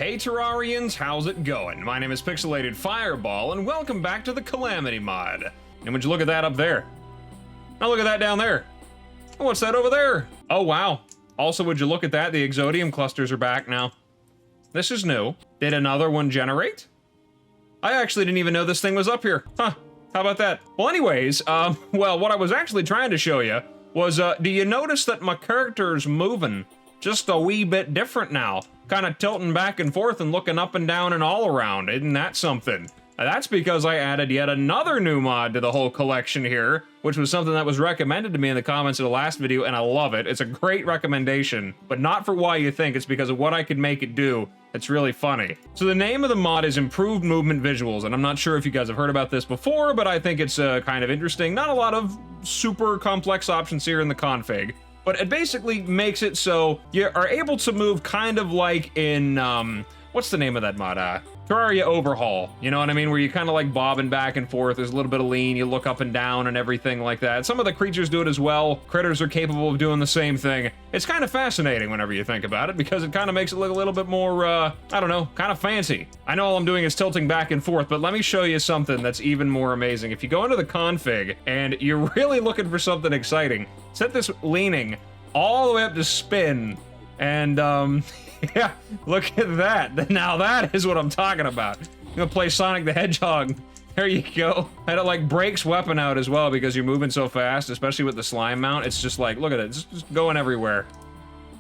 Hey Terrarians, how's it going? My name is Pixelated Fireball, and welcome back to the Calamity Mod. And would you look at that up there? Now look at that down there. What's that over there? Oh wow. Also, would you look at that? The Exodium clusters are back now. This is new. Did another one generate? I actually didn't even know this thing was up here. Huh, how about that? Well anyways, well what I was actually trying to show you was, do you notice that my character's moving just a wee bit different now? Kind of tilting back and forth and looking up and down and all around. Isn't that something? That's because I added yet another new mod to the whole collection here, which was something that was recommended to me in the comments of the last video, and I love it. It's a great recommendation, but not for why you think. It's because of what I could make it do. It's really funny. So the name of the mod is Improved Movement Visuals, and I'm not sure if you guys have heard about this before, but I think it's kind of interesting. Not a lot of super complex options here in the config. But it basically makes it so you are able to move kind of like in, what's the name of that mod? Terraria Overhaul, you know what I mean? Where you kind of like bobbing back and forth, there's a little bit of lean, you look up and down and everything like that. Some of the creatures do it as well. Critters are capable of doing the same thing. It's kind of fascinating whenever you think about it, because it kind of makes it look a little bit more, I don't know, kind of fancy. I know all I'm doing is tilting back and forth, but let me show you something that's even more amazing. If you go into the config and you're really looking for something exciting, set this leaning all the way up to spin, and yeah, look at that. Now that is what I'm talking about. I'm gonna play Sonic the Hedgehog. There you go. And it like breaks WeaponOut as well because you're moving so fast, especially with the slime mount. It's just like, look at it, it's just going everywhere.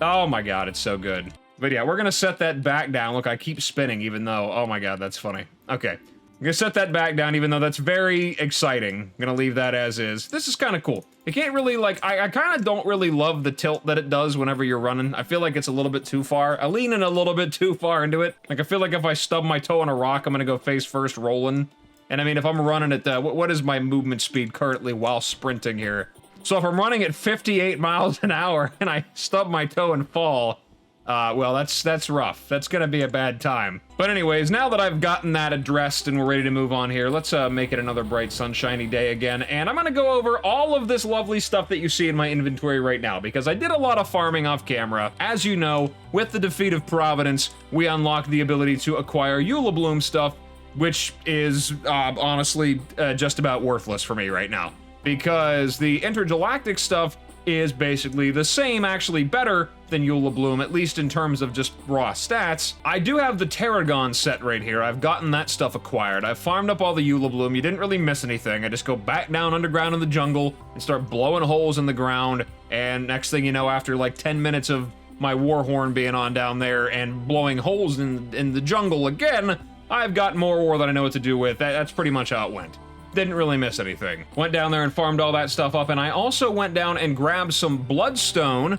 Oh my god, it's so good. But yeah, we're gonna set that back down. Look, I keep spinning even though, oh my god, that's funny. Okay. I'm gonna set that back down even though that's very exciting. I'm gonna leave that as is. This is kind of cool. You can't really, like, I kind of don't really love the tilt that it does whenever you're running. I feel like it's a little bit too far. I lean in a little bit too far into it. Like, I feel like if I stub my toe on a rock, I'm gonna go face first rolling. And I mean, if I'm running at, what is my movement speed currently while sprinting here? So if I'm running at 58 miles an hour and I stub my toe and fall, well, that's rough. That's gonna be a bad time. But anyways, now that I've gotten that addressed and we're ready to move on here, let's make it another bright, sunshiny day again. And I'm gonna go over all of this lovely stuff that you see in my inventory right now, because I did a lot of farming off camera. As you know, with the defeat of Providence, we unlocked the ability to acquire Eula Bloom stuff, which is, honestly, just about worthless for me right now. Because the intergalactic stuff is basically the same, actually better than Eula Bloom, at least in terms of just raw stats. I do have the Tarragon set right here. I've gotten that stuff acquired. I've farmed up all the Eula Bloom. You didn't really miss anything. I just go back down underground in the jungle and start blowing holes in the ground, and next thing you know, after like 10 minutes of my war horn being on down there and blowing holes in the jungle again, I've got more ore that I know what to do with. That's pretty much how it went. Didn't really miss anything. Went down there and farmed all that stuff up, and I also went down and grabbed some bloodstone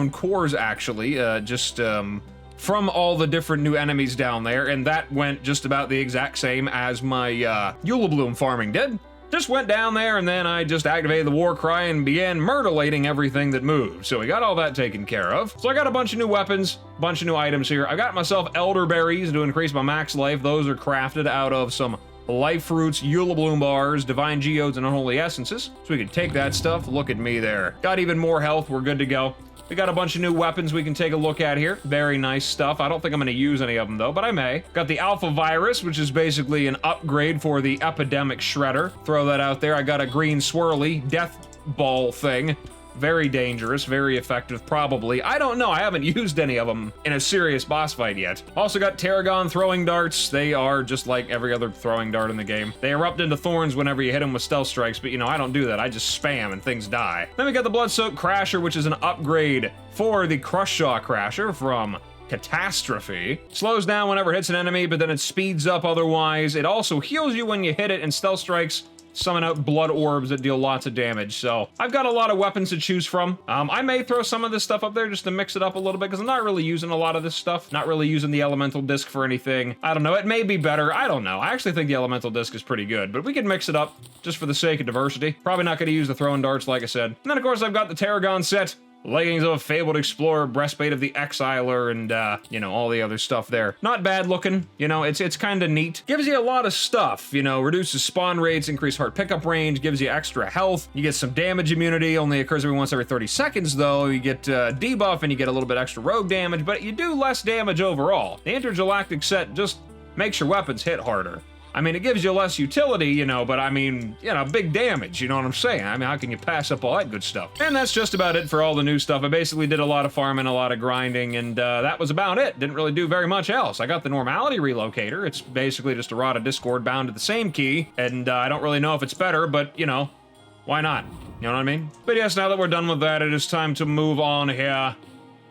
cores actually, from all the different new enemies down there, and that went just about the exact same as my Eula Bloom farming did. Just went down there and then I just activated the war cry and began murderlating everything that moved. So we got all that taken care of. So I got a bunch of new weapons, a bunch of new items here. I got myself elderberries to increase my max life. Those are crafted out of some life fruits, Eula Bloom bars, divine geodes, and unholy essences. So we can take that stuff. Look at me there. Got even more health. We're good to go. We got a bunch of new weapons we can take a look at here. Very nice stuff. I don't think I'm going to use any of them though, but I may. Got the Alpha Virus, which is basically an upgrade for the Epidemic Shredder. Throw that out there. I got a green swirly death ball thing. Very dangerous, very effective, probably. I don't know, I haven't used any of them in a serious boss fight yet. Also got Tarragon throwing darts. They are just like every other throwing dart in the game. They erupt into thorns whenever you hit them with stealth strikes, but you know, I don't do that. I just spam and things die. Then we got the Blood-Soaked Crasher, which is an upgrade for the Crushjaw Crasher from Catastrophe. Slows down whenever it hits an enemy, but then it speeds up otherwise. It also heals you when you hit it, and stealth strikes summon out blood orbs that deal lots of damage. So I've got a lot of weapons to choose from. I may throw some of this stuff up there just to mix it up a little bit, because I'm not really using a lot of this stuff. Not really using the elemental disc for anything. I don't know, it may be better. I don't know. I actually think the elemental disc is pretty good, but we can mix it up just for the sake of diversity. Probably not going to use the throwing darts, like I said. And then of course I've got the Tarragon set. Leggings of a Fabled Explorer, Breastplate of the Exiler, and, you know, all the other stuff there. Not bad looking, you know, it's kind of neat. Gives you a lot of stuff, you know, reduces spawn rates, increased heart pickup range, gives you extra health, you get some damage immunity, only occurs once every 30 seconds though, you get debuff and you get a little bit extra rogue damage, but you do less damage overall. The Intergalactic set just makes your weapons hit harder. I mean, it gives you less utility, you know, but I mean, you know, big damage, you know what I'm saying? I mean, how can you pass up all that good stuff? And that's just about it for all the new stuff. I basically did a lot of farming, a lot of grinding, and that was about it. Didn't really do very much else. I got the Normality Relocator. It's basically just a Rod of Discord bound to the same key, and I don't really know if it's better, but, you know, why not? You know what I mean? But yes, now that we're done with that, it is time to move on here.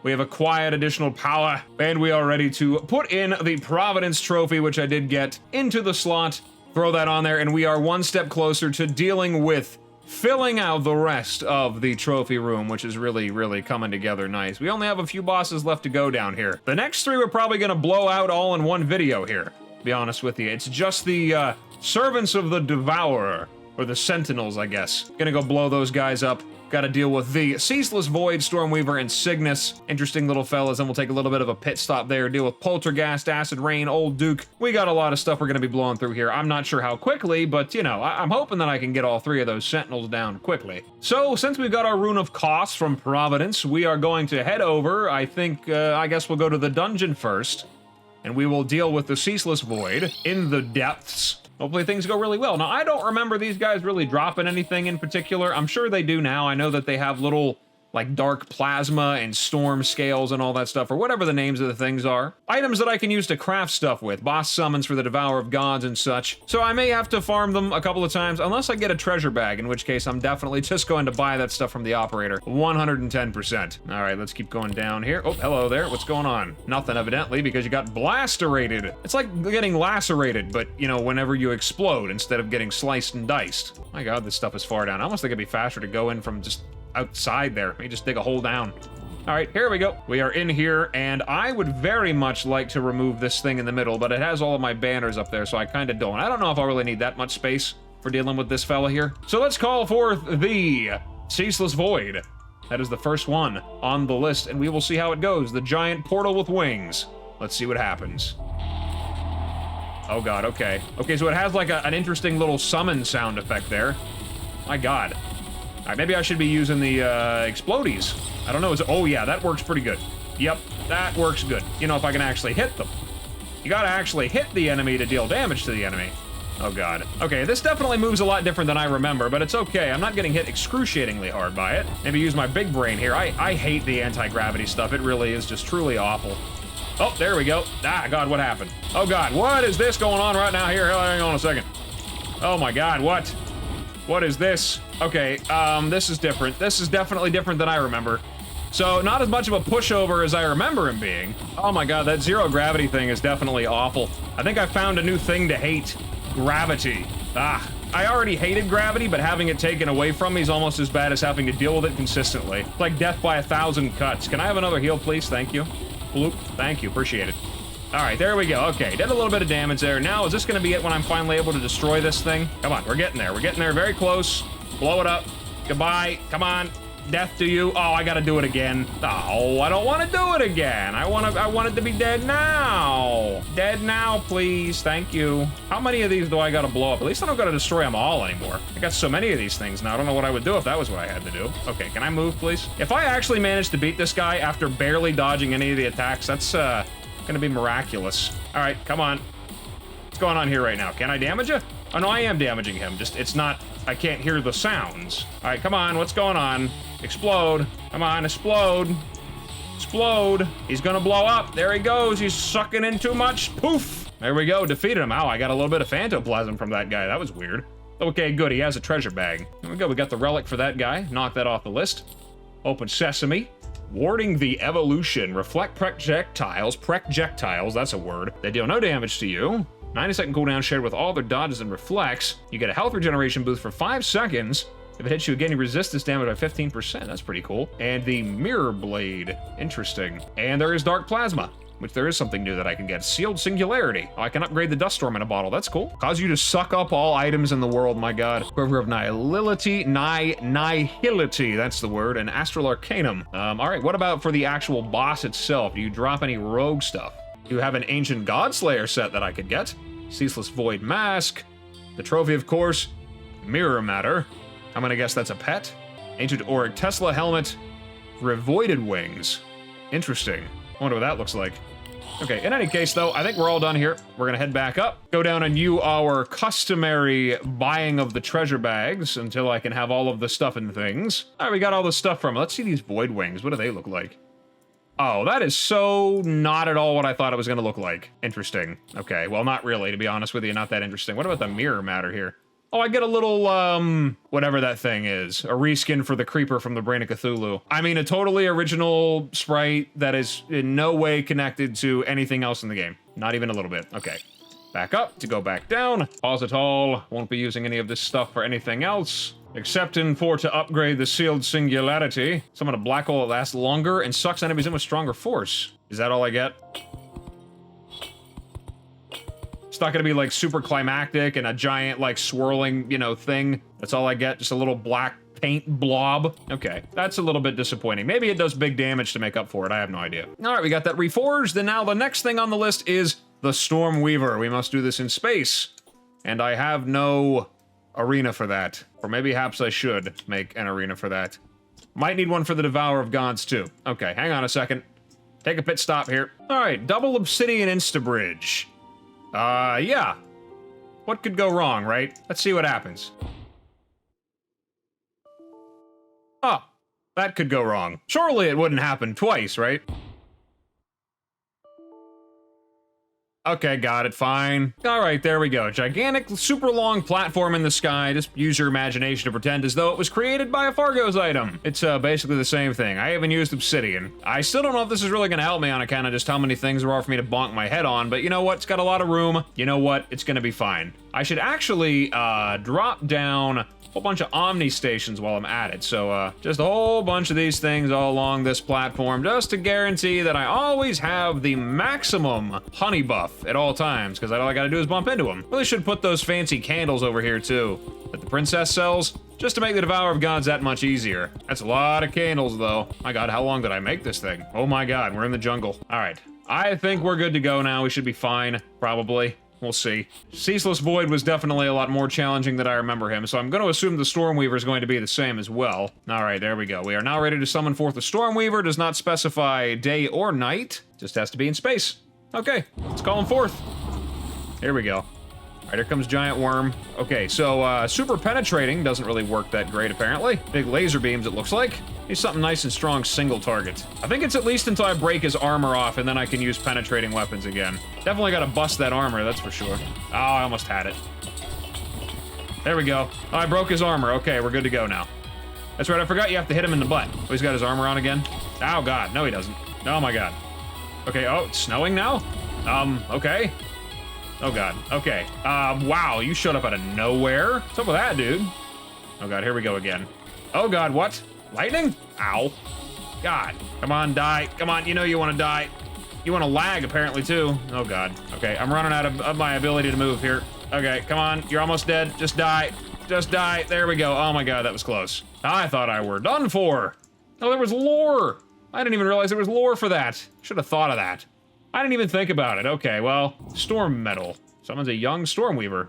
We have acquired additional power, and we are ready to put in the Providence trophy, which I did get, into the slot, throw that on there, and we are one step closer to dealing with filling out the rest of the trophy room, which is really, really coming together nice. We only have a few bosses left to go down here. The next three we're probably gonna blow out all in one video here, to be honest with you. It's just the servants of the Devourer, or the Sentinels, I guess. Gonna go blow those guys up. Got to deal with the Ceaseless Void, Stormweaver, and Cygnus. Interesting little fellas, and we'll take a little bit of a pit stop there. Deal with Poltergeist, Acid Rain, Old Duke. We got a lot of stuff we're going to be blowing through here. I'm not sure how quickly, but, you know, I'm hoping that I can get all three of those Sentinels down quickly. So, since we've got our Rune of Cost from Providence, we are going to head over. I think, I guess we'll go to the dungeon first, and we will deal with the Ceaseless Void in the depths. Hopefully things go really well. Now, I don't remember these guys really dropping anything in particular. I'm sure they do now. I know that they have little, like, dark plasma and storm scales and all that stuff, or whatever the names of the things are. Items that I can use to craft stuff with. Boss summons for the Devour of Gods and such. So I may have to farm them a couple of times, unless I get a treasure bag, in which case I'm definitely just going to buy that stuff from the operator. 110%. All right, let's keep going down here. Oh, hello there. What's going on? Nothing, evidently, because you got blasterated. It's like getting lacerated, but, you know, whenever you explode instead of getting sliced and diced. My God, this stuff is far down. I almost think it'd be faster to go in from just outside there. Maybe just dig a hole down. All right, here we go. We are in here, and I would very much like to remove this thing in the middle, but it has all of my banners up there, so I kind of don't. I don't know if I'll really need that much space for dealing with this fella here. So let's call forth the Ceaseless Void. That is the first one on the list, and we will see how it goes. The giant portal with wings. Let's see what happens. Oh God, okay. Okay, so it has like an interesting little summon sound effect there. My God. All right, maybe I should be using the explodies. I don't know. Oh yeah, that works pretty good. Yep, that works good. You know, if I can actually hit them. You gotta actually hit the enemy to deal damage to the enemy. Oh God. Okay, this definitely moves a lot different than I remember, but it's okay. I'm not getting hit excruciatingly hard by it. Maybe use my big brain here. I hate the anti-gravity stuff. It really is just truly awful. Oh, there we go. Ah, God, what happened? Oh God, what is this going on right now here? Hang on a second. Oh my God, what? What is this? Okay, this is different. This is definitely different than I remember. So, not as much of a pushover as I remember him being. Oh my God, that zero gravity thing is definitely awful. I think I found a new thing to hate. Gravity. Ah, I already hated gravity, but having it taken away from me is almost as bad as having to deal with it consistently. It's like death by 1,000 cuts. Can I have another heal, please? Thank you. Bloop. Thank you. Appreciate it. All right, there we go. Okay, did a little bit of damage there. Now, is this going to be it when I'm finally able to destroy this thing? Come on, we're getting there. We're getting there very close. Blow it up. Goodbye. Come on. Death to you. Oh, I got to do it again. Oh, I don't want to do it again. I want it to be dead now. Dead now, please. Thank you. How many of these do I got to blow up? At least I don't got to destroy them all anymore. I got so many of these things now. I don't know what I would do if that was what I had to do. Okay, can I move, please? If I actually manage to beat this guy after barely dodging any of the attacks, that's, gonna be miraculous. All right, come on. What's going on here right now? Can I damage you? Oh, no, I am damaging him. Just, it's not, I can't hear the sounds. All right, come on. What's going on? Explode. Come on, explode. Explode. He's gonna blow up. There he goes. He's sucking in too much. Poof. There we go. Defeated him. Ow, I got a little bit of phantoplasm from that guy. That was weird. Okay, good. He has a treasure bag. There we go. We got the relic for that guy. Knock that off the list. Open sesame. Warding the evolution. Reflect projectiles. That's a word. They deal no damage to you. 90-second cooldown shared with all their dodges and reflects. You get a health regeneration boost for 5 seconds. If it hits you again, you resist this damage by 15%. That's pretty cool. And the mirror blade. Interesting. And there is dark plasma. which there is something new that I can get. Sealed Singularity. Oh, I can upgrade the Dust Storm in a bottle. That's cool. Cause you to suck up all items in the world, my god. Quiver of Nihility, Nihility, that's the word, and Astral Arcanum. All right, what about for the actual boss itself? Do you drop any rogue stuff? Do you have an Ancient Godslayer set that I could get? Ceaseless Void Mask. The trophy, of course. Mirror Matter. I'm gonna guess that's a pet. Ancient Auric Tesla Helmet. Revoided Wings. Interesting. I wonder what that looks like. Okay, in any case, though, I think we're all done here. We're gonna head back up, go down and do our customary buying of the treasure bags until I can have all of the stuff and things. All right, we got all the stuff from it. Let's see these Void Wings. What do they look like? Oh, that is so not at all what I thought it was gonna look like. Interesting. Okay, well, not really, to be honest with you, not that interesting. What about the Mirror Matter here? Oh, I get a little, whatever that thing is. A reskin for the Creeper from the Brain of Cthulhu. I mean, a totally original sprite that is in no way connected to anything else in the game. Not even a little bit. Okay. Back up to go back down. Pause it all. Won't be using any of this stuff for anything else. Except to upgrade the Sealed Singularity. Summon a black hole that lasts longer and sucks enemies in with stronger force. Is that all I get? It's not gonna be like super climactic and a giant like swirling, you know, thing. That's all I get, just a little black paint blob. Okay, that's a little bit disappointing. Maybe it does big damage to make up for it, I have no idea. All right, we got that reforged, and now the next thing on the list is the Stormweaver. We must do this in space, and I have no arena for that. Or maybe perhaps I should make an arena for that. Might need one for the Devour of Gods too. Okay, hang on a second. Take a pit stop here. All right, double obsidian insta-bridge. Yeah. What could go wrong, right? Let's see what happens. Oh, that could go wrong. Surely it wouldn't happen twice, right? Okay, got it, fine. All right, there we go. Gigantic, super long platform in the sky. Just use your imagination to pretend as though it was created by a Fargo's item. It's basically the same thing. I haven't used obsidian. I still don't know if this is really gonna help me on account of just how many things there are for me to bonk my head on, but you know what? It's got a lot of room. You know what? It's gonna be fine. I should actually drop down a whole bunch of Omni stations while I'm at it. So just a whole bunch of these things all along this platform just to guarantee that I always have the maximum honey buff at all times, because all I gotta do is bump into them. Really should put those fancy candles over here too that the princess sells, just to make the Devour of Gods that much easier. That's a lot of candles though. My god, how long did I make this thing? Oh my god, we're in the jungle. All right, I think we're good to go now. We should be fine, probably. We'll see. Ceaseless Void was definitely a lot more challenging than I remember him, so I'm going to assume the Stormweaver is going to be the same as well. All right, there we go. We are now ready to summon forth the Stormweaver. Does not specify day or night. Just has to be in space. Okay, let's call him forth. Here we go. All right, here comes Giant Worm. Okay, so super penetrating doesn't really work that great, apparently. Big laser beams, it looks like. Need something nice and strong single target. I think it's at least until I break his armor off, and then I can use penetrating weapons again. Definitely gotta bust that armor, that's for sure. Oh, I almost had it. There we go. Oh, I broke his armor. Okay, we're good to go now. That's right, I forgot you have to hit him in the butt. Oh, he's got his armor on again? Oh, God. No, he doesn't. Oh, my God. Okay, oh, it's snowing now? Okay. Oh, God. Okay. Wow, you showed up out of nowhere? What's up with that, dude? Oh, God, here we go again. Oh, God, what? Lightning? Ow. God. Come on, die. Come on, you know you want to die. You want to lag, apparently, too. Oh, God. Okay, I'm running out of my ability to move here. Okay, come on. You're almost dead. Just die. Just die. There we go. Oh, my God, that was close. I thought I were done for. Oh, there was lore. I didn't even realize there was lore for that. Should have thought of that. I didn't even think about it. Okay, well, Storm Metal. Summons a young Stormweaver.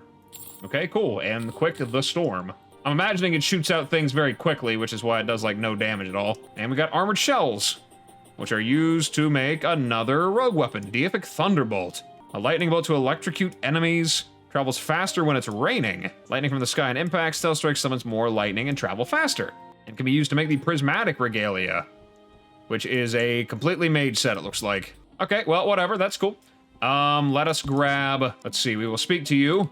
Okay, cool. And quick the storm. I'm imagining it shoots out things very quickly, which is why it does, like, no damage at all. And we got Armored Shells, which are used to make another rogue weapon, Deific Thunderbolt. A lightning bolt to electrocute enemies, travels faster when it's raining. Lightning from the sky and impact, Stealth Strike summons more lightning and travel faster. And can be used to make the Prismatic Regalia, which is a completely made set, it looks like. Okay, well, whatever, that's cool. Let us grab, let's see, we will speak to you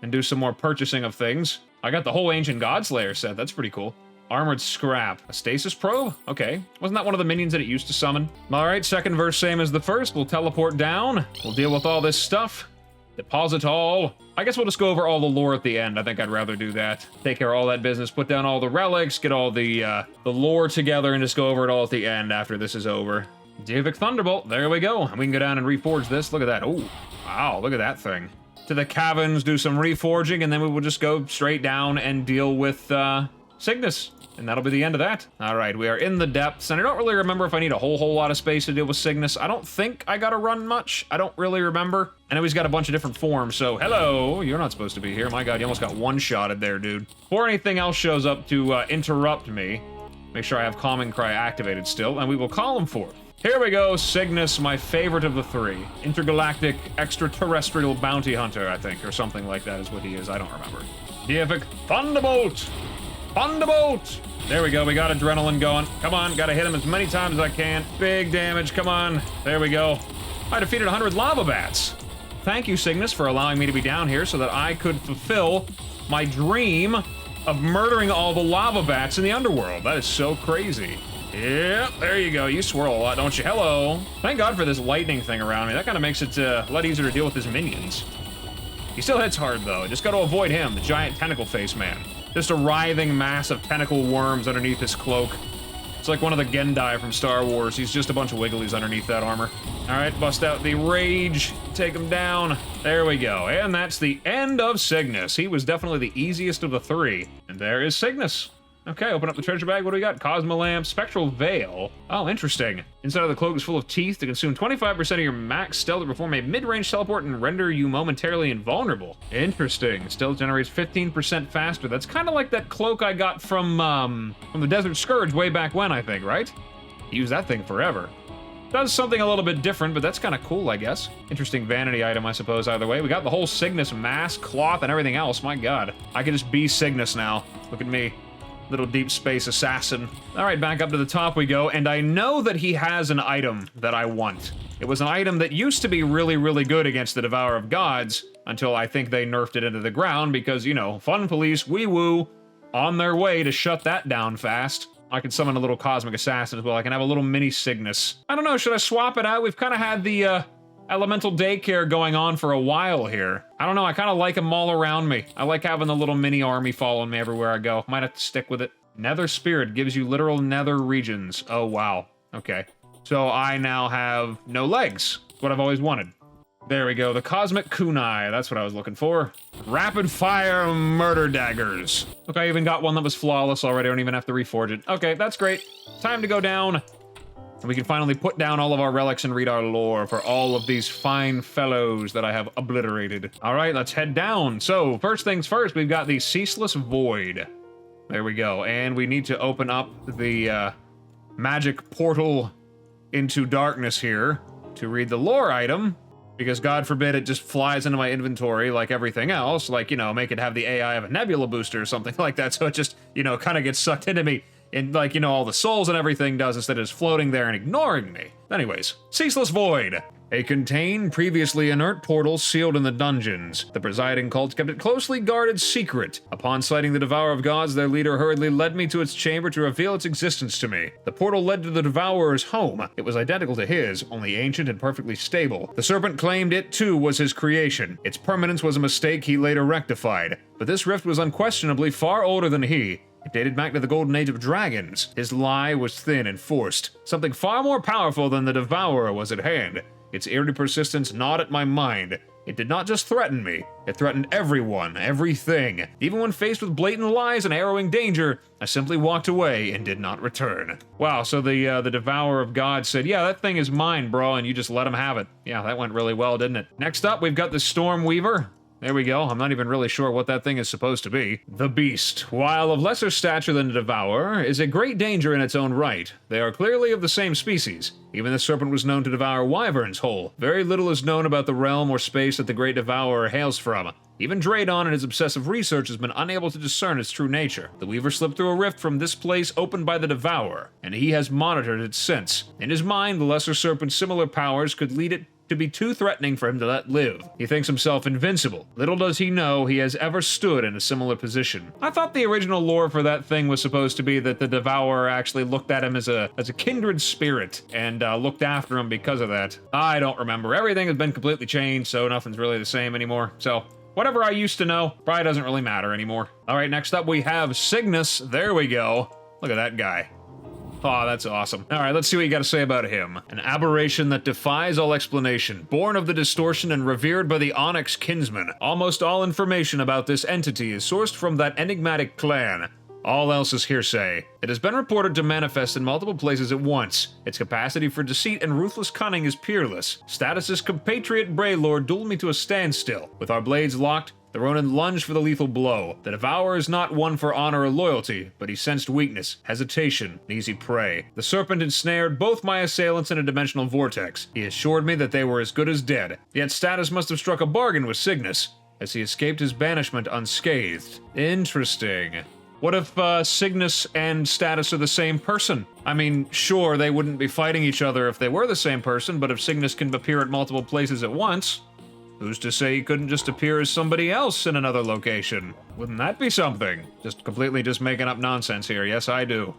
and do some more purchasing of things. I got the whole Ancient Godslayer set. That's pretty cool. Armored Scrap. A Stasis Probe? Okay. Wasn't that one of the minions that it used to summon? All right, second verse, same as the first. We'll teleport down. We'll deal with all this stuff. Deposit all. I guess we'll just go over all the lore at the end. I think I'd rather do that. Take care of all that business, put down all the relics, get all the lore together, and just go over it all at the end after this is over. Divic Thunderbolt, there we go. And we can go down and reforge this. Look at that. Oh, wow, look at that thing. To the caverns, do some reforging, and then we will just go straight down and deal with Cygnus. And that'll be the end of that. All right, we are in the depths, and I don't really remember if I need a whole lot of space to deal with Cygnus. I don't think I gotta run much. I don't really remember. I know he's got a bunch of different forms, so hello, you're not supposed to be here. My God, you almost got one-shotted there, dude. Before anything else shows up to interrupt me, make sure I have Common Cry activated still, and we will call him forth. Here we go, Cygnus, my favorite of the three. Intergalactic extraterrestrial bounty hunter, I think, or something like that is what he is. I don't remember. Divic Thunderbolt! Thunderbolt! There we go, we got adrenaline going. Come on, gotta hit him as many times as I can. Big damage, come on. There we go. I defeated 100 lava bats. Thank you, Cygnus, for allowing me to be down here so that I could fulfill my dream of murdering all the lava bats in the underworld. That is so crazy. Yep, there you go. You swirl a lot, don't you? Hello. Thank God for this lightning thing around me. That kind of makes it a lot easier to deal with his minions. He still hits hard, though. Just got to avoid him, the giant tentacle face man. Just a writhing mass of tentacle worms underneath his cloak. It's like one of the Gendai from Star Wars. He's just a bunch of wigglies underneath that armor. All right, bust out the rage. Take him down. There we go. And that's the end of Cygnus. He was definitely the easiest of the three. And there is Cygnus. Okay, open up the treasure bag. What do we got? Cosmo Lamp, Spectral Veil. Oh, interesting. Inside of the cloak is full of teeth to consume 25% of your max stealth to perform a mid-range teleport and render you momentarily invulnerable. Interesting. Stealth generates 15% faster. That's kind of like that cloak I got from the Desert Scourge way back when, I think, right? Use that thing forever. Does something a little bit different, but that's kind of cool, I guess. Interesting vanity item, I suppose, either way. We got the whole Cygnus mask, cloth, and everything else. My God. I can just be Cygnus now. Look at me. Little deep space assassin. All right, back up to the top we go, and I know that he has an item that I want. It was an item that used to be really, really good against the Devourer of Gods, until I think they nerfed it into the ground because, you know, Fun Police, wee-woo, on their way to shut that down fast. I can summon a little Cosmic Assassin as well. I can have a little mini Cygnus. I don't know, should I swap it out? We've kind of had the, elemental daycare going on for a while here. I don't know, I kind of like them all around me. I like having the little mini army following me everywhere I go. Might have to stick with it. Nether Spirit gives you literal nether regions. Oh, wow. Okay. So I now have no legs. That's what I've always wanted. There we go, the Cosmic Kunai. That's what I was looking for. Rapid Fire Murder Daggers. Okay, I even got one that was flawless already. I don't even have to reforge it. Okay, that's great. Time to go down. And we can finally put down all of our relics and read our lore for all of these fine fellows that I have obliterated. All right, let's head down. So, first things first, we've got the Ceaseless Void. There we go. And we need to open up the magic portal into darkness here to read the lore item, because God forbid it just flies into my inventory like everything else, like, you know, make it have the AI of a nebula booster or something like that, so it just, you know, kind of gets sucked into me. And like, you know, all the souls and everything does instead of just floating there and ignoring me. Anyways, Ceaseless Void. A contained, previously inert portal sealed in the dungeons. The presiding cult kept it closely guarded secret. Upon sighting the Devourer of Gods, their leader hurriedly led me to its chamber to reveal its existence to me. The portal led to the Devourer's home. It was identical to his, only ancient and perfectly stable. The serpent claimed it, too, was his creation. Its permanence was a mistake he later rectified. But this rift was unquestionably far older than he. It dated back to the golden age of dragons. His lie was thin and forced. Something far more powerful than the Devourer was at hand. Its eerie persistence gnawed at my mind. It did not just threaten me, it threatened everyone, everything. Even when faced with blatant lies and harrowing danger, I simply walked away and did not return. Wow, so the Devourer of God said, yeah, that thing is mine, bro, and you just let him have it. Yeah, that went really well, didn't it? Next up, we've got the Stormweaver. There we go. I'm not even really sure what that thing is supposed to be. The Beast, while of lesser stature than the Devourer, is a great danger in its own right. They are clearly of the same species. Even the serpent was known to devour wyverns whole. Very little is known about the realm or space that the great Devourer hails from. Even Draydon in his obsessive research has been unable to discern its true nature. The Weaver slipped through a rift from this place opened by the Devourer, and he has monitored it since. In his mind, the lesser serpent's similar powers could lead it to be too threatening for him to let live. He thinks himself invincible. Little does he know he has ever stood in a similar position. I thought the original lore for that thing was supposed to be that the Devourer actually looked at him as a kindred spirit and looked after him because of that. I don't remember. Everything has been completely changed, so nothing's really the same anymore. So whatever I used to know probably doesn't really matter anymore. All right, next up we have Cygnus. There we go. Look at that guy. Oh, that's awesome. All right, let's see what you got to say about him. An aberration that defies all explanation, born of the distortion and revered by the Onyx kinsman. Almost all information about this entity is sourced from that enigmatic clan. All else is hearsay. It has been reported to manifest in multiple places at once. Its capacity for deceit and ruthless cunning is peerless. Status's compatriot Braylord dueled me to a standstill. With our blades locked, the Ronin lunged for the lethal blow. The Devourer is not one for honor or loyalty, but he sensed weakness, hesitation, and easy prey. The Serpent ensnared both my assailants in a dimensional vortex. He assured me that they were as good as dead. Yet Status must have struck a bargain with Cygnus, as he escaped his banishment unscathed. Interesting. What if Cygnus and Status are the same person? I mean, sure, they wouldn't be fighting each other if they were the same person, but if Cygnus can appear at multiple places at once, who's to say he couldn't just appear as somebody else in another location? Wouldn't that be something? Just making up nonsense here. Yes, I do.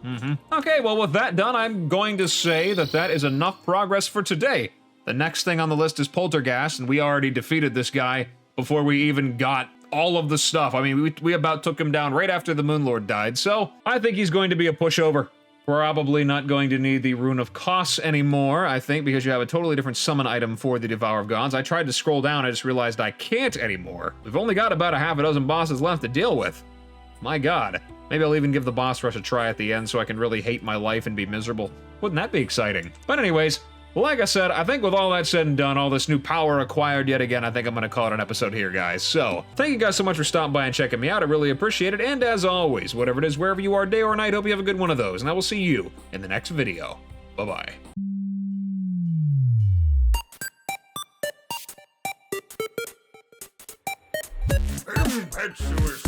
Okay, well, with that done, I'm going to say that that is enough progress for today. The next thing on the list is Poltergeist, and we already defeated this guy before we even got all of the stuff. I mean, we about took him down right after the Moonlord died, so I think he's going to be a pushover. Probably not going to need the Rune of Kos anymore, I think, because you have a totally different summon item for the Devourer of Gods. I tried to scroll down, I just realized I can't anymore. We've only got about a half a dozen bosses left to deal with. My god. Maybe I'll even give the boss rush a try at the end so I can really hate my life and be miserable. Wouldn't that be exciting? But anyways, well, like I said, I think with all that said and done, all this new power acquired yet again, I think I'm going to call it an episode here, guys. So, thank you guys so much for stopping by and checking me out. I really appreciate it. And as always, whatever it is, wherever you are, day or night, hope you have a good one of those. And I will see you in the next video. Bye-bye. Impetuous.